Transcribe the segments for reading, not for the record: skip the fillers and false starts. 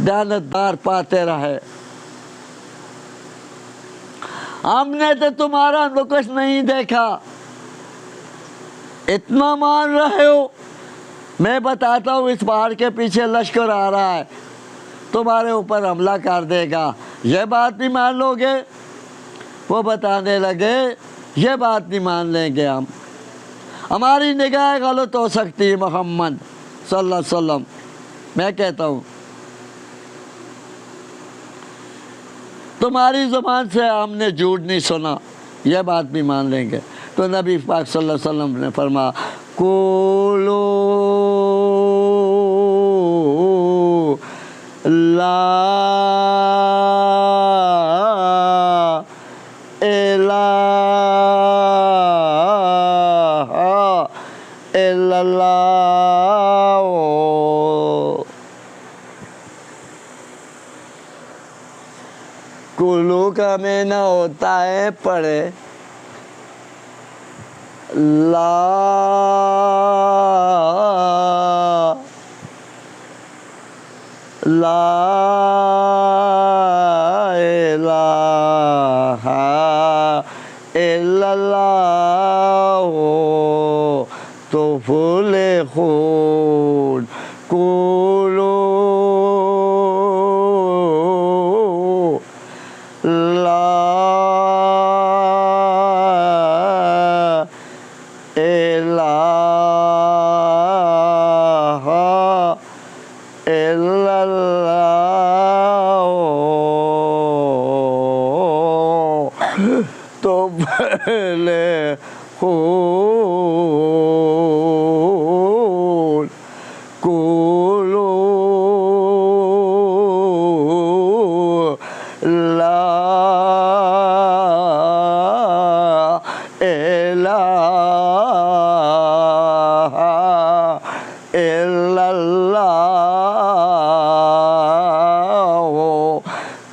दयानतदार पाते रहे। हमने तो तुम्हारा नुक्स नहीं देखा, इतना मान रहे हो। मैं बताता हूँ इस पहाड़ के पीछे लश्कर आ रहा है, तुम्हारे ऊपर हमला कर देगा, ये बात नहीं मान लोगे? वो बताने लगे ये बात नहीं मान लेंगे हम, हमारी निगाह गलत हो सकती है मोहम्मद सल्लल्लाहु अलैहि वसल्लम। मैं कहता हूँ तुम्हारी ज़ुबान से हमने झूठ नहीं सुना, यह बात भी मान लेंगे। तो नबी पाक सल्लल्लाहु अलैहि वसल्लम ने फरमाया कुलू ला इलाहा इल्लल्लाह। कुल्लू का मैना होता है पढ़े ला ला इलाहा इल्लल्लाह तो फूले खून कुलू ला इलाहा इल्लल्लाह तो फूले खून कुलू ला इलाहा इल्लल्लाह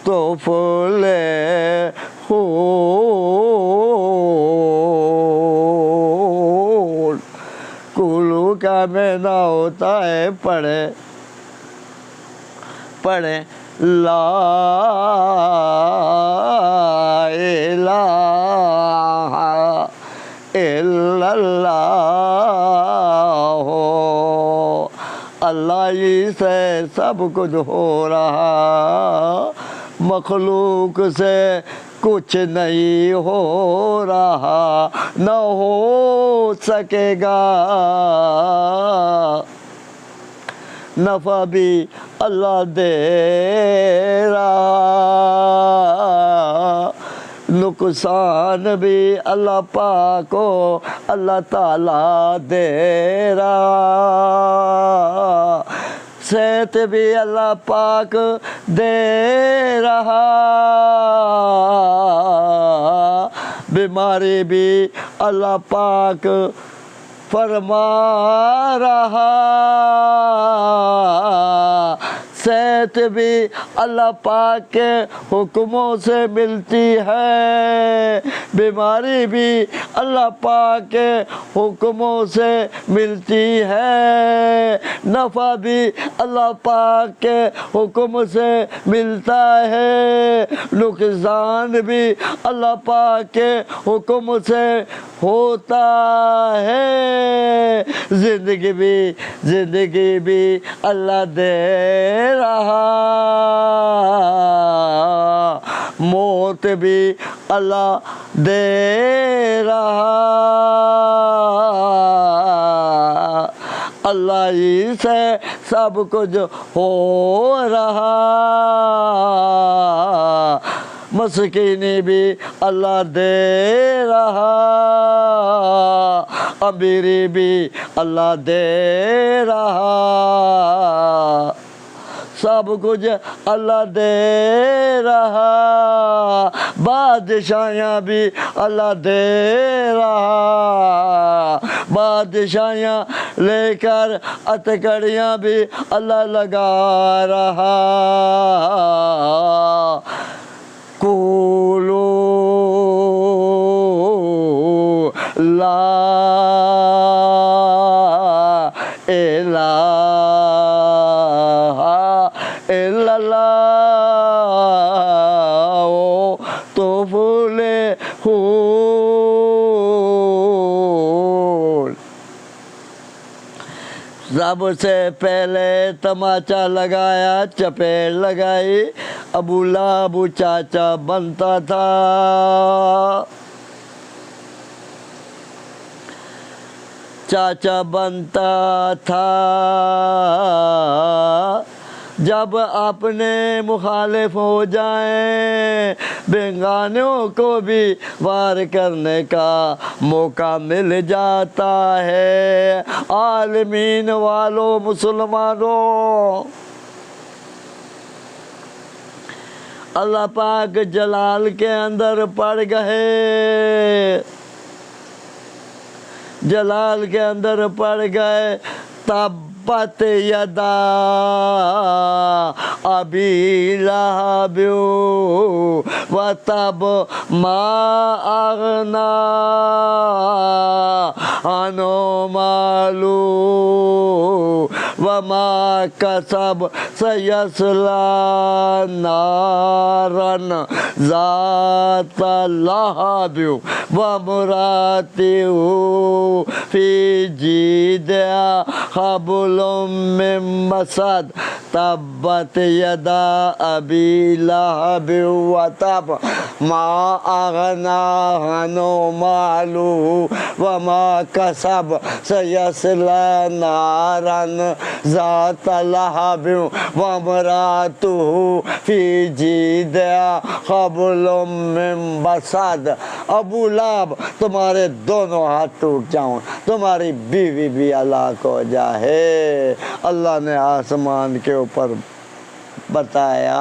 तो फूले खून। कुल्लू का मैना होता है पढ़े पढ़े ला इलाहा इल्लल्लाह। अल्लाह ही से सब कुछ हो रहा, मखलूक से कुछ नहीं हो रहा, न हो सकेगा। नफ़ा भी अल्लाह दे रहा, नुकसान भी अल्लाह पाक को अल्लाह ताला दे रहा, सेहत भी अल्लाह पाक दे रहा, बीमारी भी अल्लाह पाक फरमा रहा, सेहत भी अल्लाह पाक के हुक्मों से मिलती है, बीमारी भी अल्लाह पाक के हुक्मों से मिलती है, नफ़ा भी अल्लाह पाक के हुक्म से मिलता है, नुकसान भी अल्लाह पाक के हुक्म से होता है, ज़िंदगी भी अल्लाह दे रहा, मौत भी अल्लाह दे रहा, अल्लाह ही से सब कुछ हो रहा, मस्कीनी भी अल्लाह दे रहा, अमीरी भी अल्लाह दे रहा, सब कुछ अल्लाह दे रहा, बादशाहियाँ भी अल्लाह दे रहा, बादशाहियाँ लेकर हथकड़ियाँ भी अल्लाह लगा रहा। कुलू ला इलाहा इल्लल्लाह लगाओ तो फूले फूल। सबसे पहले तमाचा लगाया, चपेट लगाई, अबू लहब चाचा बनता था। चाचा बनता था जब अपने मुखालिफ हो जाएं, बेगानों को भी वार करने का मौका मिल जाता है। आलमीन वालों, मुसलमानों, अल्लाह पाक जलाल के अंदर पड़ गए, जलाल के अंदर पड़ गए। तब्बत यदा अबी लहब व तब मा अगना अनो मालू व मा कसब सयस्ला नारन ज़ात लहब व मुरातिहु फी जीदिहा हबलुम मिन मसद। तब्बत यदा अबी लहब व तब मा अगना अनु मालुहु व मा कसब सयस्ला नारन ज़ात लहब व मुरातुहु फी जीदिहा हबलुम मिन मसद। अबू लहब, तुम्हारे दोनों हाथ टूट जाऊं, तुम्हारी बीवी भी हलाक हो जाए। अल्लाह ने आसमान के ऊपर बताया,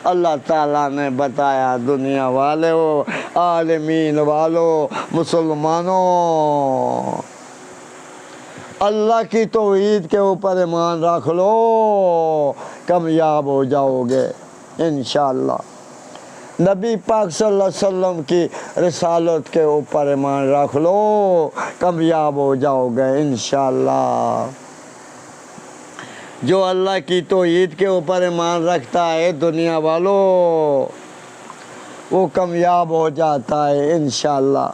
अल्लाह ताला ने बताया। दुनिया वाले हो, आलमीन वालों, मुसलमानों, अल्लाह की तौहीद के ऊपर ईमान रख लो, कामयाब हो जाओगे इंशाअल्लाह। नबी पाक सल्लल्लाहु अलैहि वसल्लम की रिसालत के ऊपर ईमान रख लो, कामयाब हो जाओगे इंशाअल्लाह। जो अल्लाह की तौहीद के ऊपर ईमान रखता है दुनिया वालों, वो कामयाब हो जाता है इंशाअल्लाह।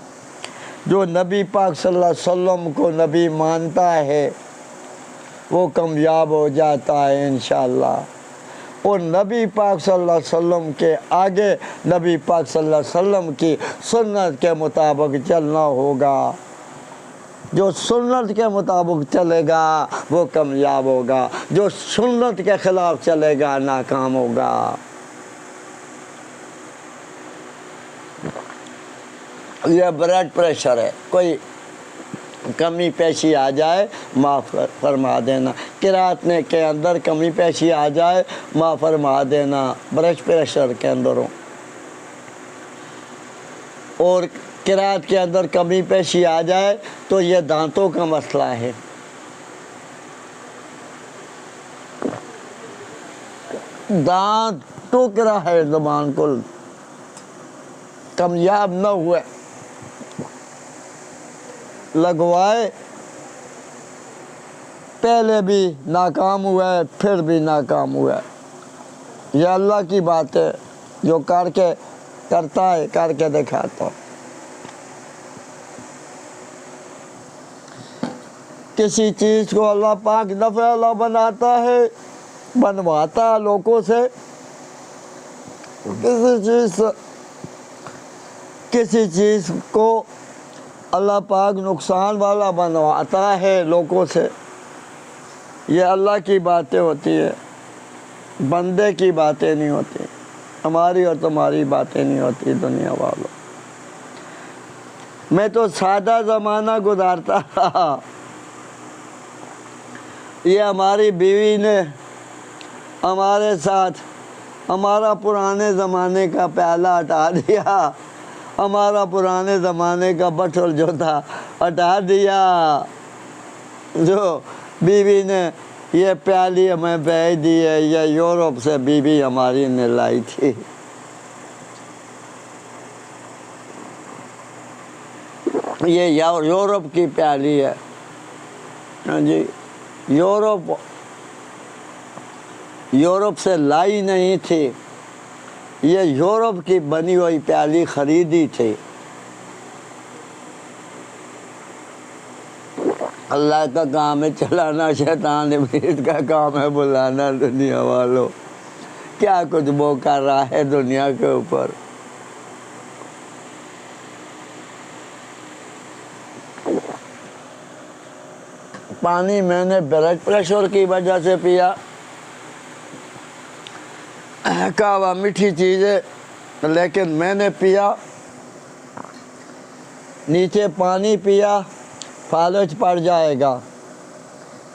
जो नबी पाक सल्लल्लाहु अलैहि वसल्लम को नबी मानता है वो कामयाब हो जाता है इंशाअल्लाह। और नबी पाक सल्लल्लाहु अलैहि वसल्लम के आगे नबी पाक सल्लल्लाहु अलैहि वसल्लम की सुन्नत के मुताबिक चलना होगा। जो सुन्नत के मुताबिक चलेगा वो कामयाब होगा, जो सुन्नत के ख़िलाफ़ चलेगा नाकाम होगा। यह ब्लड प्रेशर है, कोई कमी पेशी आ जाए माफ़ फरमा देना। किरातने के अंदर कमी पेशी आ जाए माफ़ फरमा देना, ब्लड प्रेशर के अंदर हो। और किरात के अंदर कमी पेशी आ जाए तो ये दांतों का मसला है। दांत टूट रहा है, ज़बान को कामयाब न हुए, लगवाए, पहले भी नाकाम हुआ है, फिर भी नाकाम हुआ है। यह अल्लाह की बात है, जो करता है करके दिखाता है। किसी चीज़ को अल्लाह पाक नफ़े अल्लाह बनाता है, बनवाता है लोगों से। किसी चीज़ को अल्लाह पाक नुकसान वाला बनवाता है लोगों से। ये अल्लाह की बातें होती है, बंदे की बातें नहीं होती, हमारी और तुम्हारी बातें नहीं होती दुनिया वालों। मैं तो सादा ज़माना गुजारता रहा, ये हमारी बीवी ने हमारे साथ हमारा पुराने ज़माने का प्याला हटा दिया, हमारा पुराने ज़माने का बटल जो था हटा दिया। जो बीवी ने ये प्याली हमें भेज दी है, ये यूरोप से बीवी हमारी ने लाई थी। ये यूरोप की प्याली है। हाँ जी, यूरोप यूरोप से लाई नहीं थी, ये यूरोप की बनी हुई प्याली खरीदी थी। अल्लाह का काम है चलाना, शैतान इब्लीस का काम है बुलाना। दुनिया वालों, क्या कुछ वो कर रहा है दुनिया के ऊपर। पानी मैंने ब्लड प्रेशर की वजह से पिया। कहवा मीठी चीज़ है, लेकिन मैंने पिया। नीचे पानी पिया, फालज पड़ जाएगा।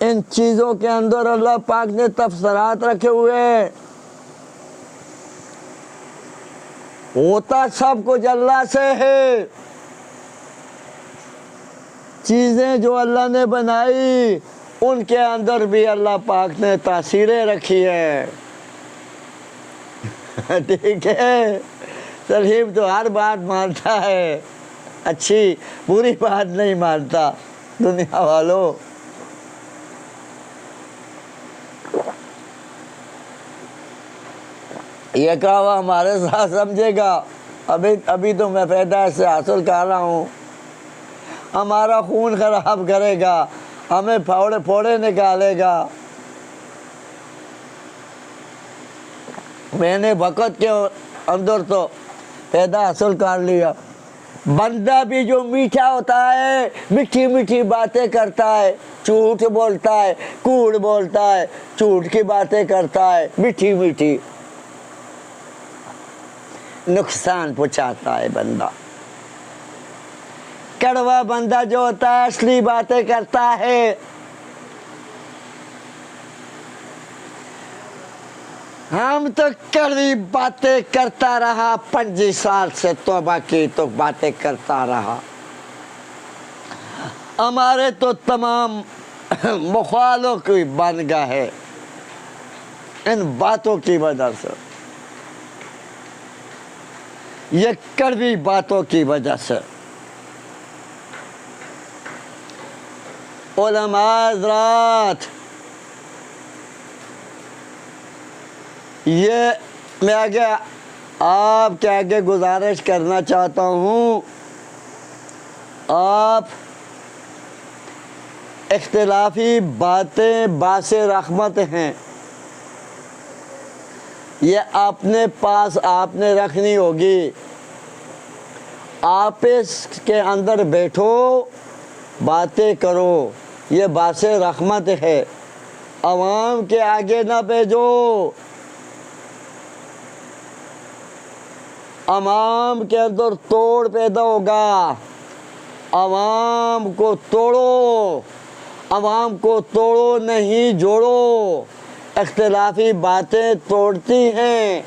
इन चीज़ों के अंदर अल्लाह पाक ने तफसीरात रखे हुए हैं। होता सब कुछ अल्लाह से है। चीज़ें जो अल्लाह ने बनाई उनके अंदर भी अल्लाह पाक ने तासीरें रखी है। ठीक है, सलीम तो हर बात मानता है, अच्छी बुरी बात नहीं मानता। दुनिया वालों, ये कहा हमारे साथ समझेगा। अभी तो मैं पैदा से हासिल कर रहा हूँ। हमारा खून खराब करेगा, हमें फोड़े फोड़े निकालेगा। मैंने वक़्त के अंदर तो पैदा हासिल कर लिया। बंदा भी जो मीठा होता है, मीठी मीठी बातें करता है, झूठ बोलता है, कूड़ बोलता है, झूठ की बातें करता है, मीठी मीठी नुकसान पहुंचाता है बंदा। कड़वा बंदा जो होता है असली बातें करता है। हम तो कड़वी बातें करता रहा, 25 साल से तौबा की तो बातें करता रहा। हमारे तो तमाम मुखालों की बन गया है इन बातों की वजह से, ये कड़वी बातों की वजह से। उलमा हज़रात, ये मैं आपके आगे गुजारिश करना चाहता हूँ। आप इख्तिलाफी बातें बासे रहमत हैं, ये अपने पास आपने रखनी होगी। आप इसके अंदर बैठो, बातें करो, ये बासे रहमत है। अवाम के आगे ना भेजो। अवाम के अंदर तोड़ पैदा होगा। अवाम को तोड़ो, अवाम को तोड़ो नहीं जोड़ो। इख्तिलाफी बातें तोड़ती हैं।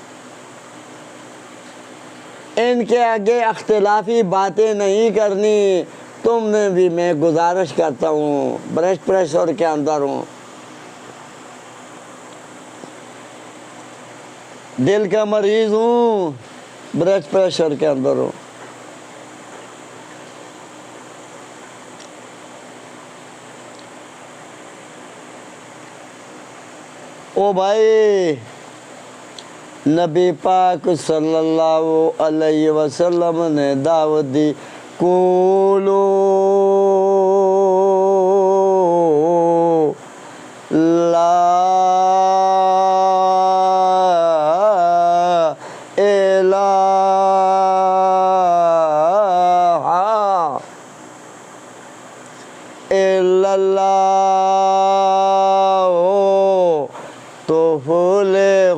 इनके आगे इख्तिलाफी बातें नहीं करनी। तुमने भी मैं गुजारिश करता हूँ, ब्लड प्रेशर के अंदर हूँ, दिल का मरीज़ हूँ, ब्लड प्रेशर के अंदर हूँ। ओ भाई, नबी पाक सल्लल्लाहु अलैहि वसल्लम ने दावत दी, कुलू ला इलाहा इल्लल्लाह तुफ्लिहून।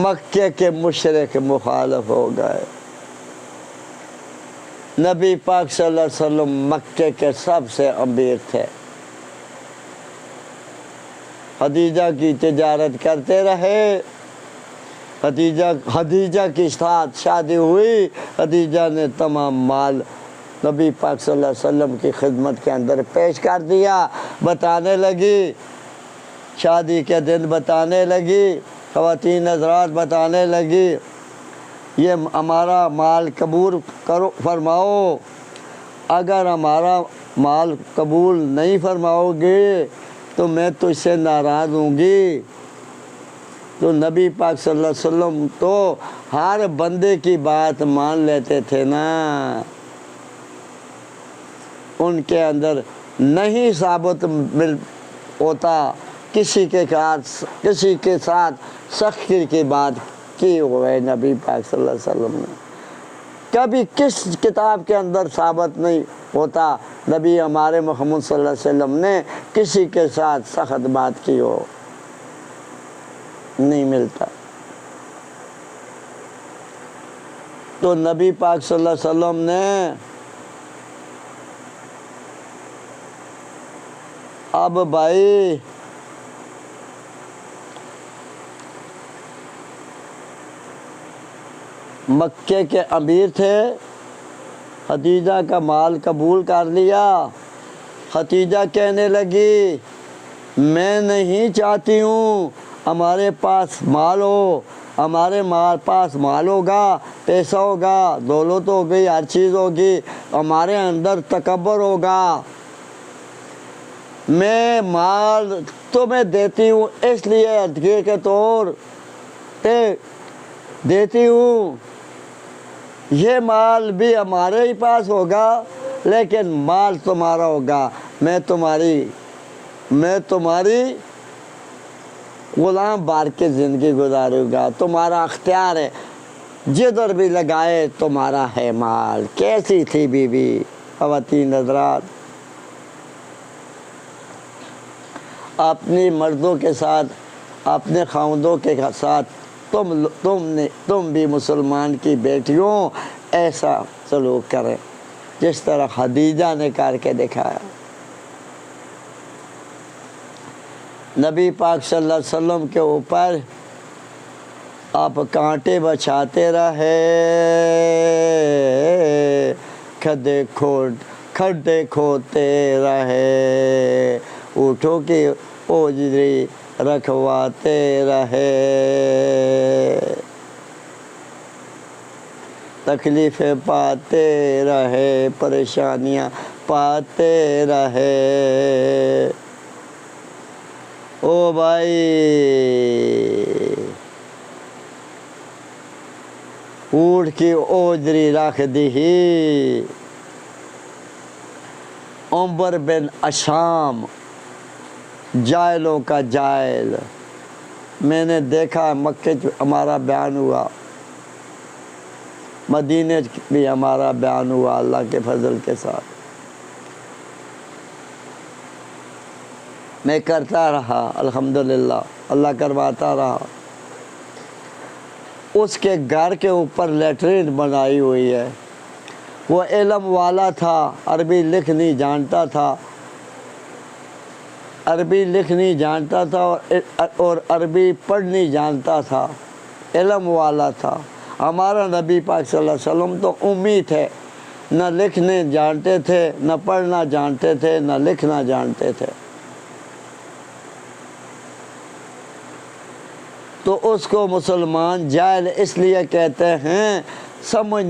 मक्के के मुशरिक मुखालिफ हो गए। नबी पाक सल्लल्लाहु अलैहि वसल्लम मक्के के सबसे अमीर थे। खदीजा की तिजारत करते रहे। खदीजा के साथ शादी हुई। खदीजा ने तमाम माल नबी पाक सल्लल्लाहु अलैहि वसल्लम की खिदमत के अंदर पेश कर दिया। बताने लगी, शादी के दिन बताने लगी, ख़वातीन हज़रात बताने लगी, ये हमारा माल कबूल करो फरमाओ। अगर हमारा माल कबूल नहीं फरमाओगे तो मैं तुझसे नाराज़ होंगी। तो नबी पाक सल्लल्लाहु अलैहि वसल्लम तो हर बंदे की बात मान लेते थे ना, उनके अंदर नहीं साबित मिल होता किसी के साथ सख्ती की बात की हुए नबी पाक सल्लल्लाहु अलैहि वसल्लम ने। कभी किस किताब के अंदर साबित नहीं होता नबी हमारे मोहम्मद सल्लल्लाहु अलैहि वसल्लम ने किसी के साथ सख्त बात की हो, नहीं मिलता। तो नबी पाक सल्लल्लाहु अलैहि वसल्लम ने अब भाई मक्के के अमीर थे, खदीजा का माल कबूल कर लिया। खदीजा कहने लगी मैं नहीं चाहती हूँ हमारे पास माल हो, हमारे पास माल होगा, पैसा होगा, दौलत होगी, हर चीज़ होगी, हमारे अंदर तकब्बर होगा। मैं माल तो मैं देती हूँ इसलिए हदिये के तौर पे देती हूँ, ये माल भी हमारे ही पास होगा लेकिन माल तुम्हारा होगा। मैं तुम्हारी गुलाम बार के ज़िंदगी गुजारूँगा, तुम्हारा अख्तियार है, जिधर भी लगाए तुम्हारा है माल। कैसी थी बीवी ख़वातीन हज़रात, अपनी मर्दों के साथ, अपने खाउंदों के साथ तुम भी मुसलमान की बेटियों ऐसा सलूक करें जिस तरह खदीजा ने करके दिखाया। नबी पाक सल्लल्लाहु अलैहि वसल्लम के ऊपर आप कांटे बचाते रहे, खड्डे खोदते रहे, ऊँटों की ओजरी रखवाते रहे, तकलीफ़ें पाते रहे, परेशानियाँ पाते रहे। ओ भाई ऊँट की ओजरी रख दी ही। उमर बिन अशाम जायलों का जायल, मैंने देखा मक्के हमारा बयान हुआ, मदीने भी हमारा बयान हुआ अल्लाह के फजल के साथ। मैं करता रहा अल्हम्दुलिल्लाह, अल्लाह करवाता रहा। उसके घर के ऊपर लेटरिन बनाई हुई है। वो इल्म वाला था, अरबी लिख नहीं जानता था, अरबी लिख नहीं जानता था और अरबी पढ़ नहीं जानता था, इल्म वाला था। हमारा नबी पाक सल्लल्लाहु अलैहि वसल्लम तो उम्मी थे, न लिखने जानते थे, न पढ़ना जानते थे, न लिखना जानते थे। तो उसको मुसलमान जाहिल इसलिए कहते हैं, समझ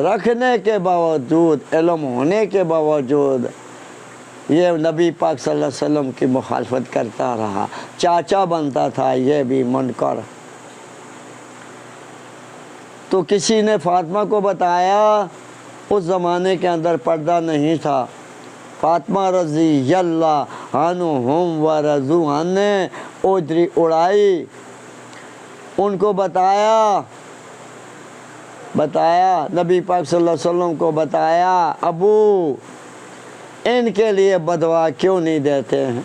रखने के बावजूद, इल्म होने के बावजूद ये नबी पाक सल्लल्लाहु अलैहि वसल्लम की मुखालफत करता रहा। चाचा बनता था ये भी मुनकर। तो किसी ने फातिमा को बताया, उस ज़माने के अंदर पर्दा नहीं था। फातिमा रज़ी अल्लाह अन्हुम व रज़ू अन ने ओजरी उड़ाई, उनको बताया नबी पाक सल्लल्लाहु अलैहि वसल्लम को बताया, अबू इनके लिए बदवा क्यों नहीं देते हैं,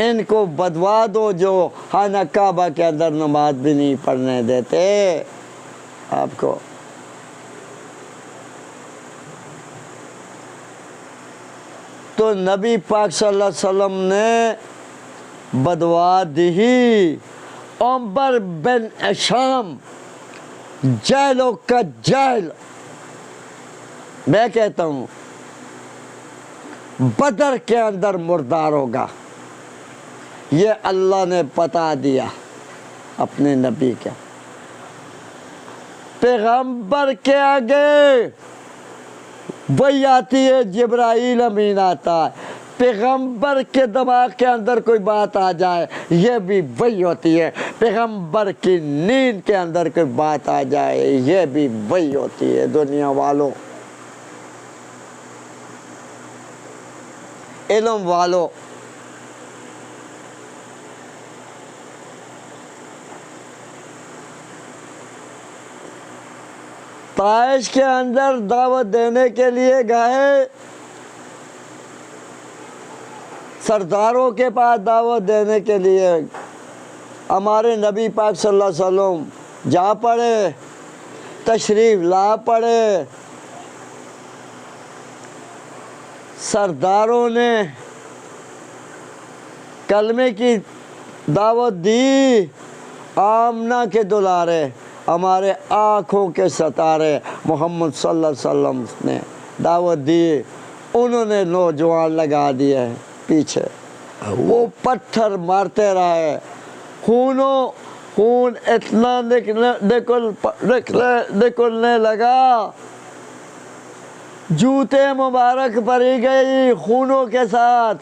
इनको बदवा दो जो खाना काबा के अंदर नमाज भी नहीं पढ़ने देते आपको। तो नबी पाक सल्लल्लाहु अलैहि वसल्लम ने बदवा दी। उमर बिन अशाम जैलों का जैल, मैं कहता हूँ बदर के अंदर मुर्दार होगा, ये अल्लाह ने बता दिया अपने नबी के। पैगंबर के आगे वही आती है, जिब्राईल अमीन आता है। पैगंबर के दिमाग के अंदर कोई बात आ जाए, ये भी वही होती है। पैगंबर की नींद के अंदर कोई बात आ जाए, ये भी वही होती है। दुनिया वालों, इल्म वालों, ताइश के अंदर दावत देने के लिए गए, सरदारों के पास दावत देने के लिए हमारे नबी पाक सल्लल्लाहु अलैहि वसल्लम जा पड़े, तशरीफ ला पड़े। सरदारों ने कलमे की दावत दी। आमना के दुलारे, हमारे आँखों के सितारे मोहम्मद सल्लल्लाहु अलैहि वसल्लम ने दावत दी। उन्होंने नौजवान लगा दिए पीछे, वो पत्थर मारते रहे। खून इतना निकलने लगा, जूते मुबारक भरी गई खूनों के साथ।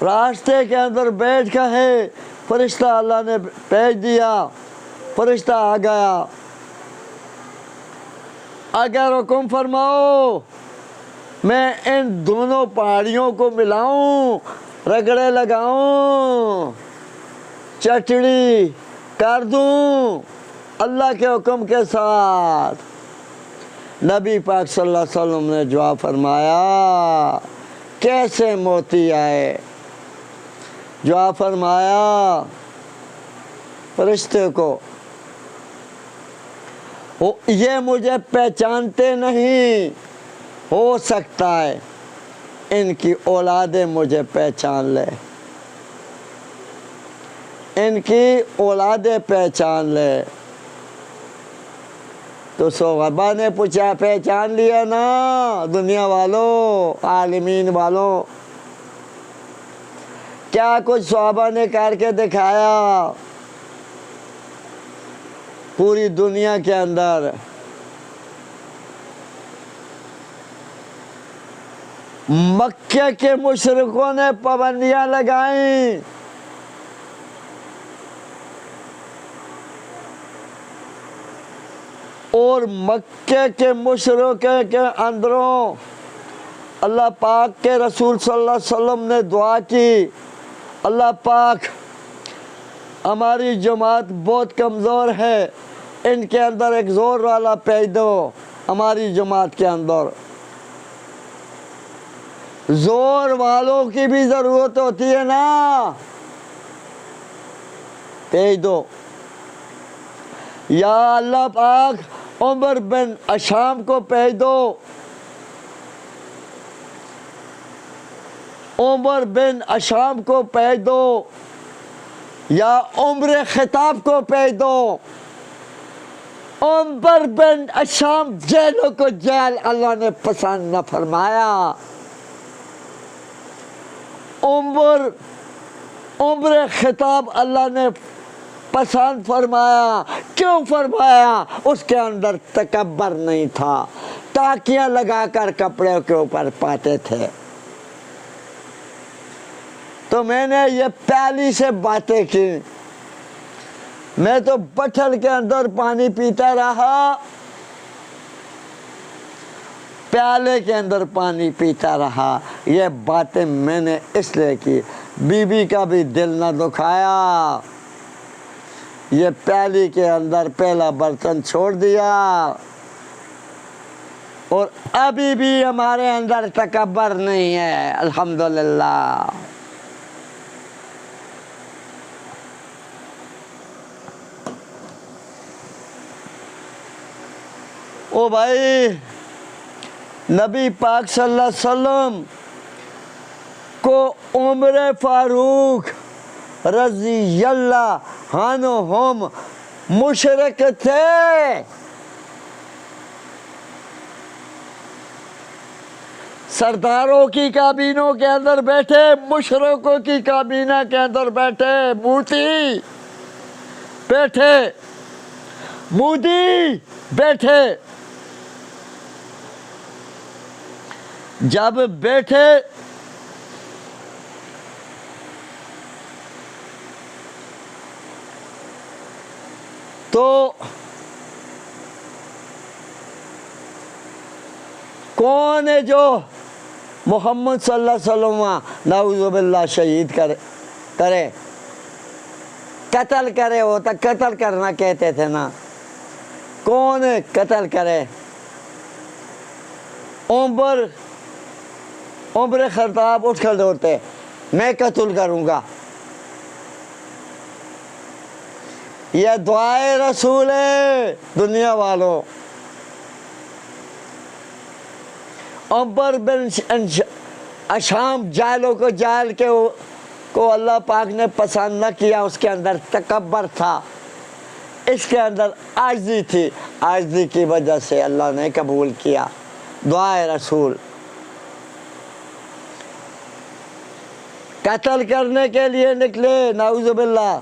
रास्ते के अंदर बैठ गए, फरिश्ता अल्लाह ने भेज दिया, फरिश्ता आ गया। अगर हुक्म फरमाओ मैं इन दोनों पहाड़ियों को मिलाऊं, रगड़े लगाऊं, चटड़ी कर दूं अल्लाह के हुक्म के साथ। नबी पाक सल्लल्लाहु अलैहि वसल्लम ने जवाब फरमाया, कैसे मोती आए? जवाब फरमाया फरिश्ते को, ये मुझे पहचानते नहीं, हो सकता है इनकी औलादें मुझे पहचान ले, इनकी औलादें पहचान ले। तो सहाबा ने पूछा, पहचान लिया ना दुनिया वालों, आलिमीन वालों? क्या कुछ सहाबा ने करके दिखाया पूरी दुनिया के अंदर? मक्के के मुशरिकों ने पाबंदियां लगाई, और मक्के के मुशरिकों के अंदरों अल्लाह पाक के रसूल सल्लल्लाहु अलैहि वसल्लम ने दुआ की, अल्लाह पाक हमारी जमात बहुत कमज़ोर है, इनके अंदर एक ज़ोर वाला पैदा हो। हमारी जमात के अंदर ज़ोर वालों की भी ज़रूरत होती है ना, भेज दो। या अल्लाह पाक उमर बिन अशाम को भेज दो, उमर बिन अशाम को भेज दो, या उम्र खिताब को भेज दो। उमर बिन अशाम जेलों को जेल अल्लाह ने पसंद न फरमाया। उम्र खिताब अल्लाह ने पसंद फरमाया। क्यों फरमाया? उसके अंदर तकब्बर नहीं था, ताकियां लगाकर कपड़े के ऊपर पाते थे। तो मैंने ये प्याली से बातें की, मैं तो बठल के अंदर पानी पीता रहा, प्याले के अंदर पानी पीता रहा। ये बातें मैंने इसलिए की, बीबी का भी दिल न दुखाया। ये प्याली के अंदर पहला बर्तन छोड़ दिया, और अभी भी हमारे अंदर तकब्बर नहीं है, अल्हम्दुलिल्लाह। ओ भाई, नबी पाक सल्लल्लाहु अलैहि वसल्लम को उमर फारूक रज़ियल्लाहु अन्हुम मुशरिक थे। सरदारों की काबीनों के अंदर बैठे, मुशरिकों की काबीना के अंदर बैठे, मूती बैठे, मूदी बैठे। जब बैठे तो कौन है जो मोहम्मद सल्लल्लाहु अलैहि वसल्लम नाउज़ुबिल्लाह शहीद करे कत्ल करे? वो तो कत्ल करना कहते थे ना। कौन कत्ल करे? उमर खत्ताब उठ कर दौड़ते, मैं कत्ल करूँगा। यह दुआए रसूल है दुनिया वालों। उमर बिन अशाम जालों को जाल को अल्लाह पाक ने पसंद न किया। उसके अंदर तकब्बर था, इसके अंदर आजिज़ी थी। आजिज़ी की वजह से अल्लाह ने कबूल किया। दुआए रसूल कत्ल करने के लिए निकले, नाउज़ुबिल्लाह।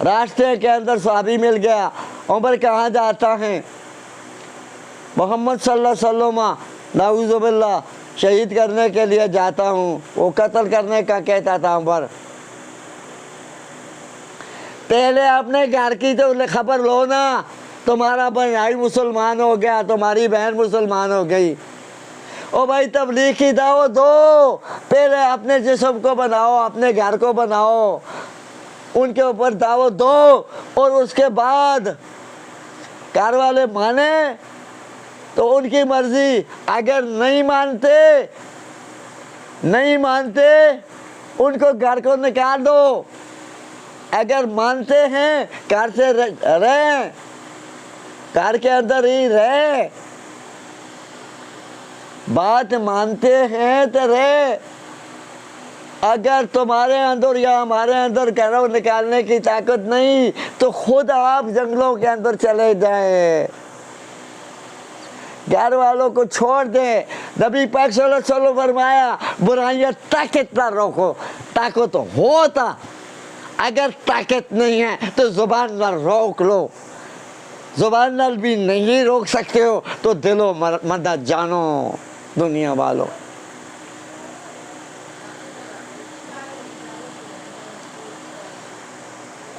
रास्ते के अंदर सहाबी मिल गया। उमर कहाँ जाता है? मोहम्मद सल्लल्लाहु अलैहि वसल्लम नाउज़ुबिल्लाह शहीद करने के लिए जाता हूँ। वो कत्ल करने का कहता था उमर। पहले अपने घर की तो खबर लो ना। तुम्हारा भाई मुसलमान हो गया, तुम्हारी बहन मुसलमान हो गई। ओ भाई तबलीग की दावत दो। पहले अपने जिस्म को बनाओ, अपने घर को बनाओ, उनके ऊपर दावत दो, और उसके बाद घर वाले माने तो उनकी मर्जी। अगर नहीं मानते उनको घर को निकाल दो। अगर मानते हैं घर से रहें, घर के अंदर ही रहे। बात मानते हैं तो रहे। अगर तुम्हारे अंदर या हमारे अंदर घरों निकालने की ताकत नहीं तो खुद आप जंगलों के अंदर चले जाएं। घर वालों को छोड़ दे। नबी पाक सल्लल्लाहु अलैहि वसल्लम फरमाया बुराइयां ताकत ना रोको। ताकत तो होता, अगर ताकत नहीं है तो जुबान ना रोक लो। जुबान नाल भी नहीं रोक सकते हो तो दिलो मदद जानो दुनिया वालों।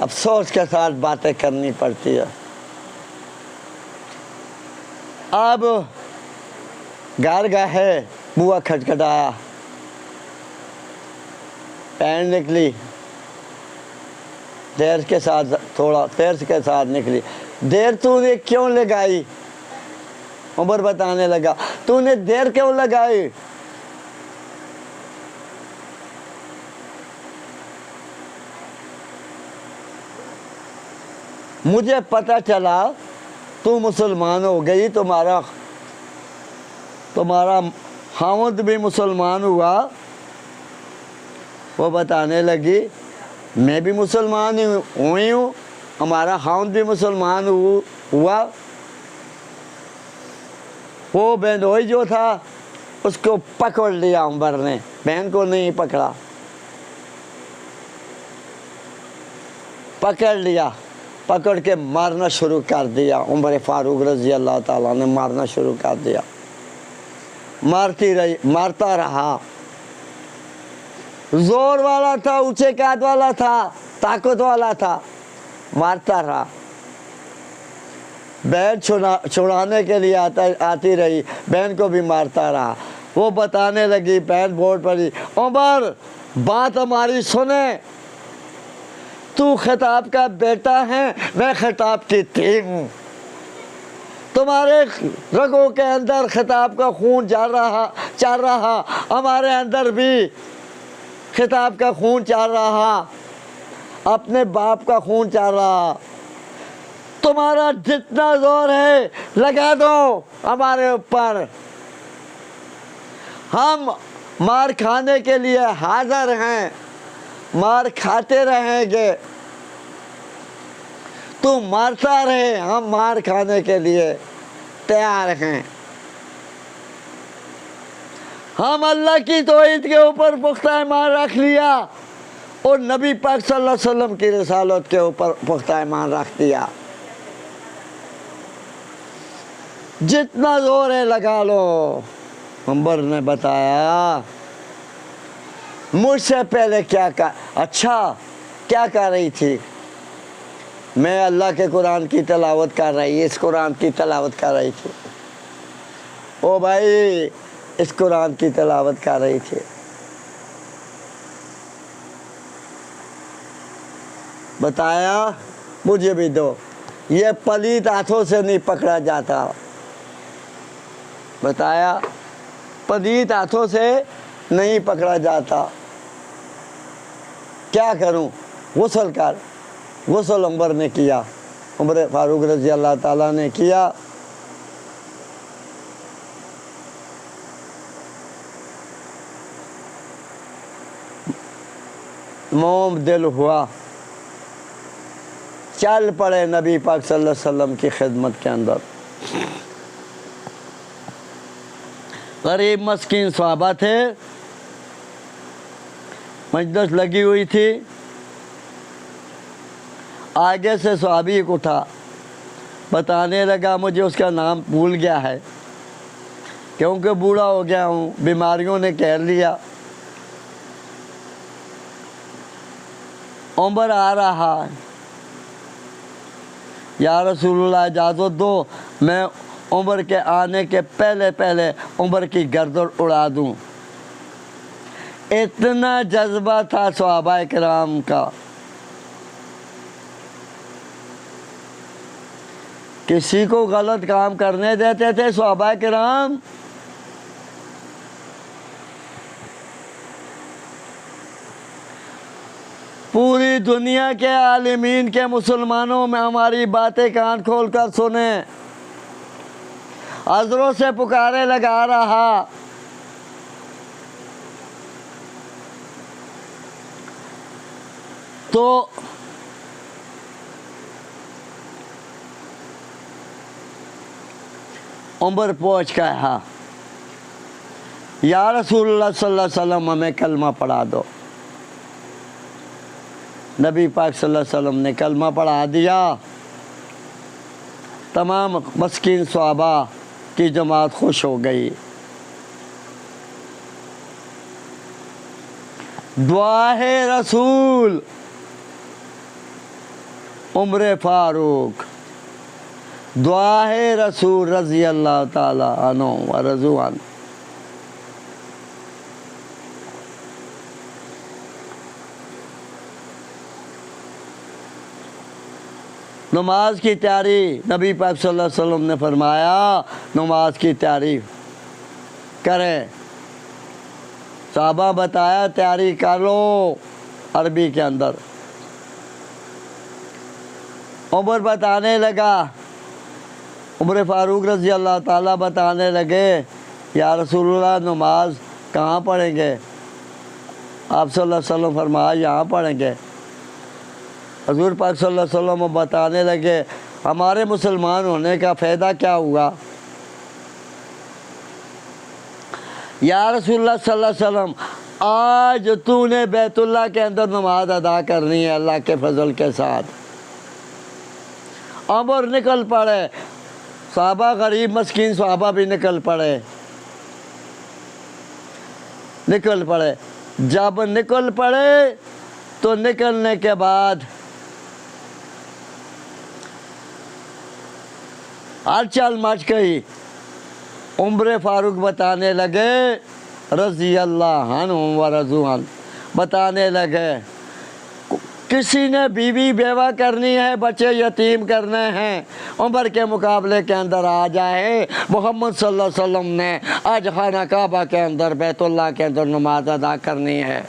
अफसोस के साथ बातें करनी पड़ती है। अब घर गए, बुआ खटखटाया, पैर निकली, देर के साथ, थोड़ा देर के साथ निकली। देर तूने क्यों लगाई? उमर बताने लगा, तूने देर क्यों लगाई? मुझे पता चला तू मुसलमान हो गई, तुम्हारा खामद भी मुसलमान हुआ। वो बताने लगी मैं भी मुसलमान हुई हूँ, हमारा खामद भी मुसलमान हुआ। वो बहनोई जो था उसको पकड़ लिया उमर ने, बहन को नहीं पकड़ा, पकड़ लिया। पकड़ के मारना शुरू कर दिया। उमर फारूक रज़ी अल्लाह ताला ने मारना शुरू कर दिया। मारता रहा। जोर वाला था, ऊंचे कद वाला था, ताकत वाला था, मारता रहा। बहन छुड़ाने के लिए आती रही, बहन को भी मारता रहा। वो बताने लगी, बहन बोल पड़ी, उमर बात हमारी सुने, तू खिताब का बेटा है, मैं खिताब की थी हूँ। तुम्हारे रगों के अंदर खिताब का खून चल रहा, हमारे अंदर भी खिताब का खून चल रहा, अपने बाप का खून चल रहा। तुम्हारा जितना जोर है लगा दो हमारे ऊपर, हम मार खाने के लिए हाजिर हैं, मार खाते रहेंगे। तू मारता रहे, हम मार खाने के लिए तैयार हैं। हम अल्लाह की तौहीद के ऊपर पुख्ता ईमान रख लिया और नबी पाक सल्लल्लाहु अलैहि वसल्लम की रिसालत के ऊपर पुख्ता ईमान रख दिया। जितना जोर है लगा लो, उमर ने बताया मुझसे पहले क्या कर, अच्छा क्या कर रही थी? मैं अल्लाह के कुरान की तिलावत कर रही, इस कुरान की तिलावत कर रही थी। ओ भाई, इस कुरान की तिलावत कर रही थी। बताया मुझे भी दो, ये पलीत हाथों से नहीं पकड़ा जाता। बताया पलीत हाथों से नहीं पकड़ा जाता। क्या करूं? गुस्ल कर। गुस्ल उमर ने किया, उमर फारूक रज़ी अल्लाह ताला ने किया। मोम दिल हुआ, चल पड़े नबी पाक सल्लल्लाहु अलैहि वसल्लम की खिदमत के अंदर। गरीब मस्कीन सहाबा थे, मजलिस लगी हुई थी। आगे से सहाबी उठा, बताने लगा मुझे उसका नाम भूल गया है क्योंकि बूढ़ा हो गया हूँ, बीमारियों ने घेर लिया। उमर आ रहा है, या रसूलुल्लाह इजाज़त दो मैं उमर के आने के पहले पहले उमर की गर्दन उड़ा दूँ। इतना जज्बा था सहाबा किराम का, किसी को गलत काम करने देते थे सहाबा किराम। पूरी दुनिया के आलिमीन के मुसलमानों में हमारी बातें कान खोल कर सुने। अज़रों से पुकारे लगा रहा, तो उमर पहुँच कहा या रसूलुल्लाह सल्लल्लाहु अलैहि वसल्लम हमें कलमा पढ़ा दो। नबी पाक सल्लल्लाहु अलैहि वसल्लम ने कलमा पढ़ा दिया। तमाम मस्कीन सहाबा की जमात खुश हो गई। दुआए रसूल उमर फारूक, दुआए रसूल रज़ी अल्लाह ताला अन्हु व रज़ुआन। नमाज की तैयारी नबी पाक सल्लल्लाहु अलैहि वसल्लम ने फरमाया नमाज की तैयारी करें। साहबा बताया तैयारी कर लो अरबी के अंदर। उमर बताने लगा, उमर फारूक रज़ी अल्लाह ताला बताने लगे या रसूलुल्लाह नमाज कहाँ पढ़ेंगे? आप सल्लल्लाहु अलैहि वसल्लम फरमाया यहाँ पढ़ेंगे। हज़ूर पाक सल्लल्लाहु अलैहि वसल्लम बताने लगे हमारे मुसलमान होने का फ़ायदा क्या हुआ? या रसूलुल्लाह सल्लल्लाहु अलैहि वसल्लम आज तूने बैतुल्लाह के अंदर नमाज अदा करनी है अल्लाह के फजल के साथ। उमर निकल पड़े, सहाबा गरीब मस्कीन सहाबा भी निकल पड़े। जब निकल पड़े तो निकलने के बाद हलचल मच गई। उमर फारूक बताने लगे रज़ी अल्लाह अन्हु व रज़ुआन, बताने लगे किसी ने बीवी बेवा करनी है, बच्चे यतीम करने हैं, उमर के मुकाबले के अंदर आ जाए। मोहम्मद सल्लल्लाहु अलैहि वसल्लम ने आज खाना काबा के अंदर बैतुल्लाह के अंदर नमाज अदा करनी है,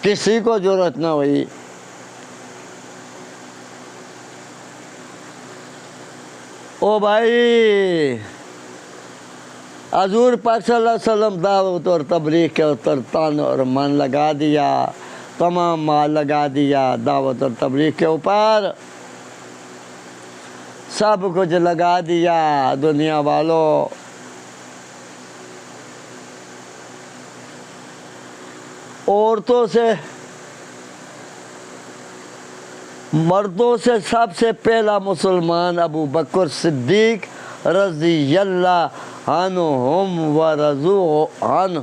किसी को ज़रूरत न हुई। ओ भाई, हज़ूर पाक सल्लल्लाहु अलैहि वसल्लम दावत और तबलीग के ऊपर तन और मन लगा दिया, तमाम माल लगा दिया दावत और तबलीग के ऊपर, सब कुछ लगा दिया। दुनिया वालों, औरतों से मर्दों से सबसे पहला मुसलमान अबू बकर सिद्दीक रज़ियल्लाहु अन्हुम व रज़ू अन्हु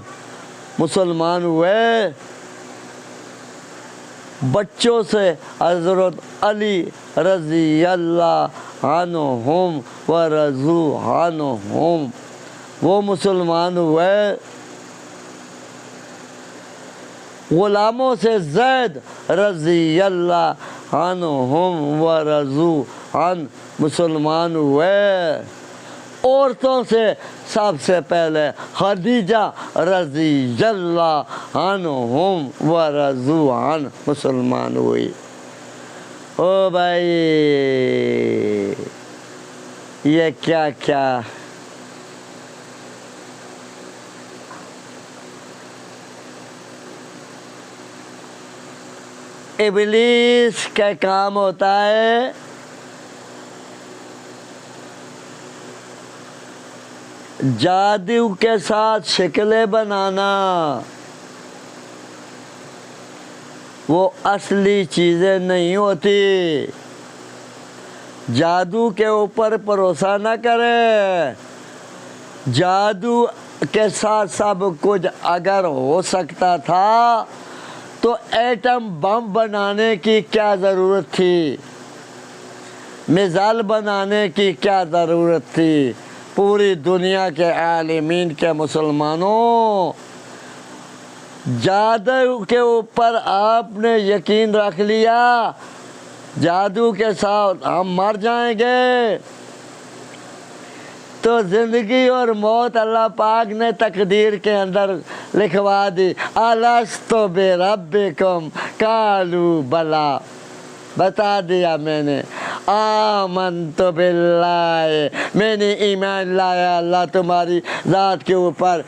मुसलमान हुए। बच्चों से हज़रत अली रज़ियल्लाहु अन्हुम व रज़ू अन्हुम वो मुसलमान हुए। ग़ुलामों से ज़ैद रज़ियल्लाहु अन्हुम व रज़ू अन्हु मुसलमान हुए। औरतों से सबसे पहले खदीजा रज़ियल्लाहु अन्हुम व रज़ू अन्हु मुसलमान हुई। ओ भाई ये क्या क्या इब्लीस का काम होता है जादू के साथ शक्लें बनाना। वो असली चीज़ें नहीं होती। जादू के ऊपर भरोसा न करें। जादू के साथ सब कुछ अगर हो सकता था तो एटम बम बनाने की क्या ज़रूरत थी, मिसाइल बनाने की क्या ज़रूरत थी। पूरी दुनिया के आलिमीन के मुसलमानों, जादू के ऊपर आपने यकीन रख लिया जादू के साथ हम मर जाएंगे, तो ज़िंदगी और मौत अल्लाह पाक ने तकदीर के अंदर लिखवा दी। अलस्तु बिरब्बिकुम कालू बला, बता दिया मैंने। आमन्तु बिल्लाह, मैंने ईमान लाया अल्लाह तुम्हारी ज़ात के ऊपर।